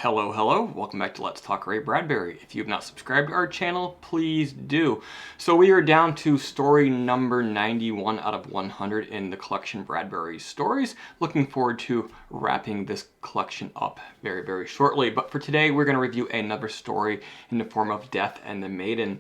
Hello, welcome back to Let's Talk Bradbury. If you have not subscribed to our channel, please do. So we are down to story number 91 out of 100 in the collection Bradbury stories. Looking forward to wrapping this collection up very shortly. But for today, we're going to review another story in the form of Death and the Maiden.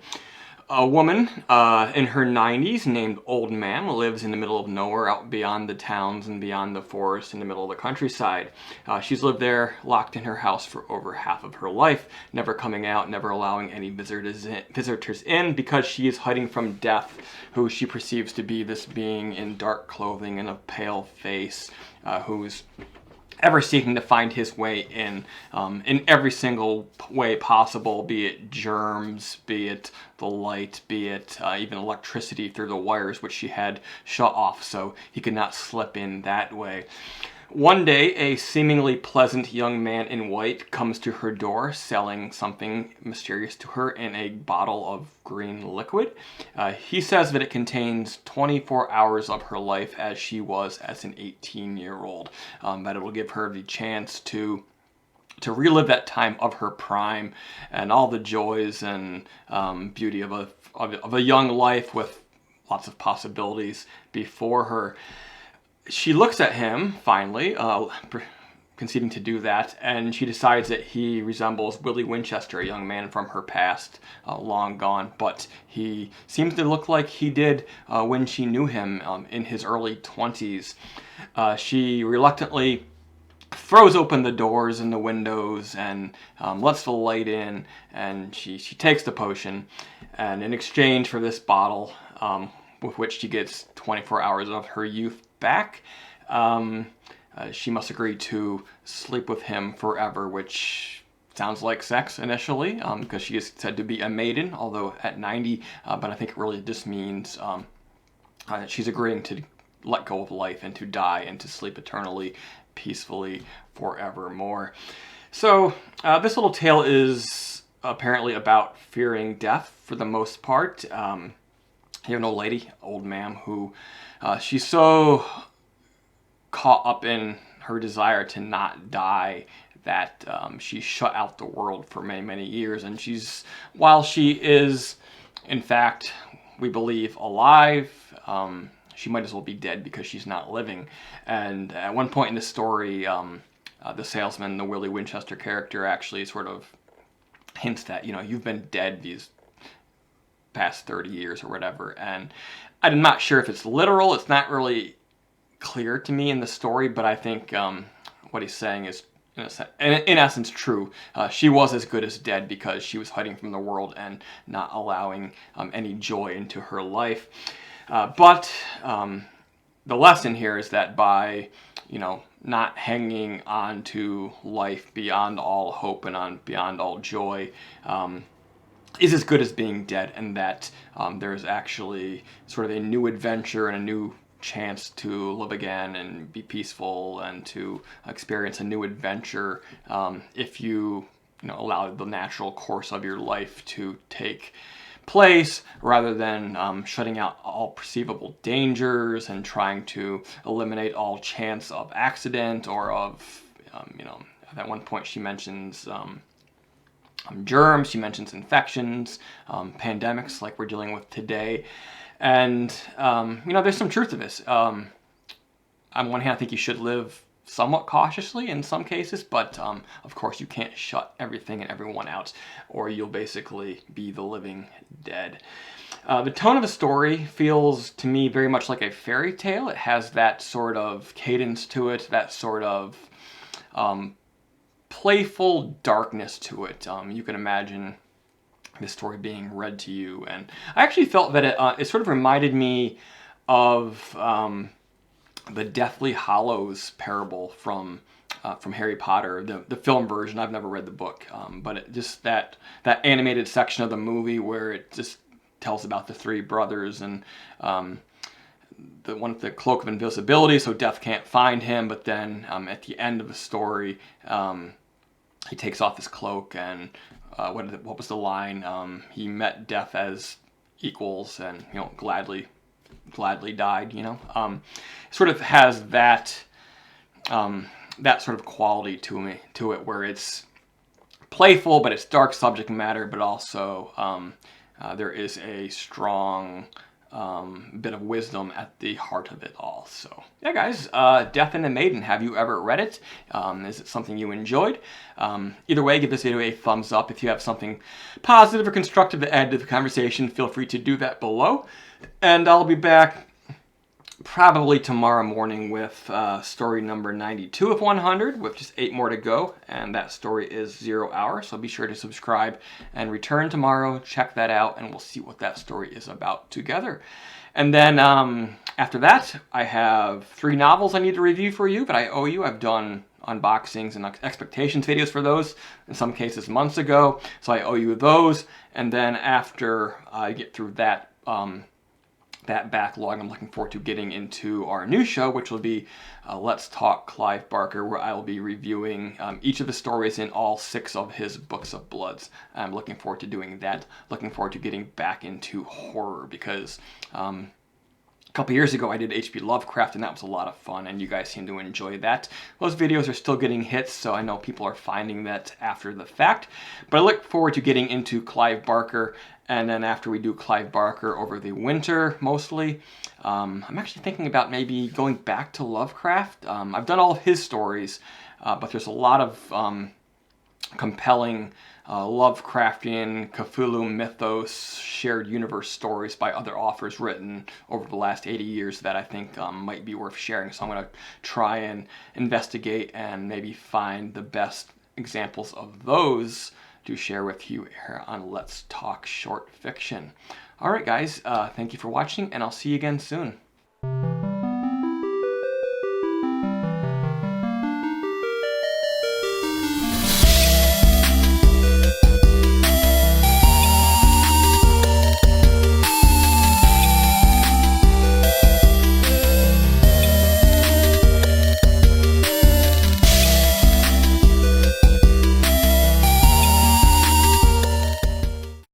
A woman in her 90s named Old Ma'am lives in the middle of nowhere out beyond the towns and beyond the forest in the middle of the countryside. She's lived there locked in her house for over half of her life, never coming out, never allowing any visitors in because she is hiding from Death, who she perceives to be this being in dark clothing and a pale face who's ever seeking to find his way in every single way possible, be it germs, be it the light, be it even electricity through the wires which she had shut off so he could not slip in that way. One day, a seemingly pleasant young man in white comes to her door selling something mysterious to her in a bottle of green liquid. He says that it contains 24 hours of her life as she was as an 18-year-old, that it will give her the chance to relive that time of her prime and all the joys and beauty of a young life with lots of possibilities before her. She looks at him, finally, conceding to do that, and she decides that he resembles Willie Winchester, a young man from her past, long gone, but he seems to look like he did when she knew him in his early 20s. She reluctantly throws open the doors and the windows and lets the light in, and she takes the potion, and in exchange for this bottle, with which she gets 24 hours of her youth back, she must agree to sleep with him forever, which sounds like sex initially, because she is said to be a maiden, although at 90, but I think it really just means she's agreeing to let go of life and to die and to sleep eternally, peacefully, forevermore. So this little tale is apparently about fearing death for the most part. You have an old lady, Old Ma'am, who she's so caught up in her desire to not die that she's shut out the world for many years. And while she is, in fact, we believe, alive, she might as well be dead because she's not living. And at one point in the story, the salesman, the Willie Winchester character, actually sort of hints that, you've been dead these past 30 years or whatever. And I'm not sure if it's literal. It's not really clear to me in the story, but I think what he's saying is, in essence, true. She was as good as dead because she was hiding from the world and not allowing any joy into her life. But the lesson here is that by, not hanging on to life beyond all hope and beyond all joy, is as good as being dead, and that there's actually sort of a new adventure and a new chance to live again and be peaceful and to experience a new adventure if you allow the natural course of your life to take place rather than shutting out all perceivable dangers and trying to eliminate all chance of accident or of, at one point she mentions germs, she mentions infections, pandemics like we're dealing with today. And, there's some truth to this. On one hand, I think you should live somewhat cautiously in some cases, but of course you can't shut everything and everyone out, or you'll basically be the living dead. The tone of the story feels to me very much like a fairy tale. It has that sort of cadence to it, that sort of playful darkness to it. You can imagine this story being read to you, and I actually felt that it sort of reminded me of the Deathly Hallows parable from Harry Potter, the film version. I've never read the book, but just that animated section of the movie where it just tells about the three brothers and the one with the cloak of invisibility, so death can't find him. But then at the end of the story, he takes off his cloak and what was the line? He met death as equals and gladly died. Sort of has that sort of quality to it, where it's playful, but it's dark subject matter, but also there is a strong bit of wisdom at the heart of it all. So yeah, guys, Death in the Maiden. Have you ever read it? Is it something you enjoyed? Either way, give this video a thumbs up. If you have something positive or constructive to add to the conversation, feel free to do that below. And I'll be back probably tomorrow morning with story number 92 of 100, with just 8 more to go, and that story is 0 Hour. So be sure to subscribe and return tomorrow, check that out, and we'll see what that story is about together. And then after that, I have 3 novels I need to review for you, but I owe you. I've done unboxings and expectations videos for those, in some cases months ago, so I owe you those. And then after I get through that that backlog, I'm looking forward to getting into our new show, which will be Let's Talk Clive Barker, where I will be reviewing each of the stories in all 6 of his books of Bloods. I'm looking forward to doing that. Looking forward to getting back into horror, because a couple years ago I did H.P. Lovecraft, and that was a lot of fun, and you guys seem to enjoy that. Those videos are still getting hits, so I know people are finding that after the fact. But I look forward to getting into Clive Barker. And then after we do Clive Barker over the winter, mostly, I'm actually thinking about maybe going back to Lovecraft. I've done all of his stories, but there's a lot of compelling Lovecraftian, Cthulhu mythos, shared universe stories by other authors written over the last 80 years that I think might be worth sharing. So I'm going to try and investigate and maybe find the best examples of those to share with you here on Let's Talk Short Fiction. All right, guys, thank you for watching, and I'll see you again soon.